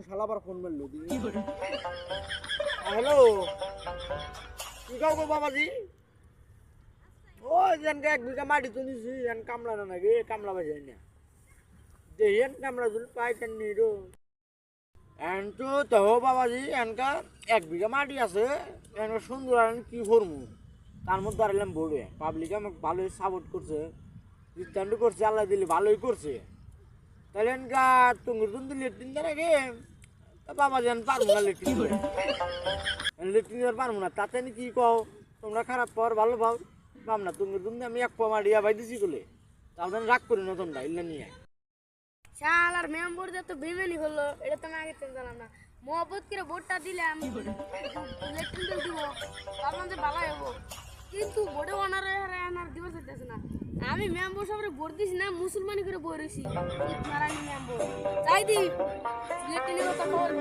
শালা আবার ফোন মারলো হ্যালো কি কাউ গো বাবাজি ও যেনকে 1 বিঘা মাটি তো নিছি এন কামলা না নাকি কামলা বাজাই না দেহেন কামলা দুল পাই তেন নিরো এন তো তো বাবাজি এনকা 1 বিঘা মাটি আছে এন সুন্দর আর কি করমু তার মধ্যে দাঁড়ালাম বড়ে পাবলিক আমাকে ভালোই সাপোর্ট করছে রিটার্ন করছে আল্লাহ দিলে ভালোই করছে তাহলে এনকা তুঙ্গুর তুন্দু লেট্রিন দেন আগে বাবা যেন পারবো না লেট্রিন করে লেট্রিন আর পারবো না তাতে কি কও তোমরা খারাপ পর ভালো পাও পাম না তুমি আমি 1 পা মারিয়া ভাই দিছি বলে তাহলে রাগ করি না তোমরা ইল্লা নিয়ে শালার মেম্বার যত বেমেনি হলো এটা তো আমি আগে চিন্তা জানতাম না মোহব্বত করে ভোটটা দিলাম ইলেকশন দিব ভাবলাম যে ভালো হবো কিন্তু ভোটে ওনার আর দিবস হইতেছে না আমি মেম্বার সবাই ভোট দিছি না মুসলমানি করে বই রয়েছি মেম্বার চাই দি ইলেকশনের কথা বল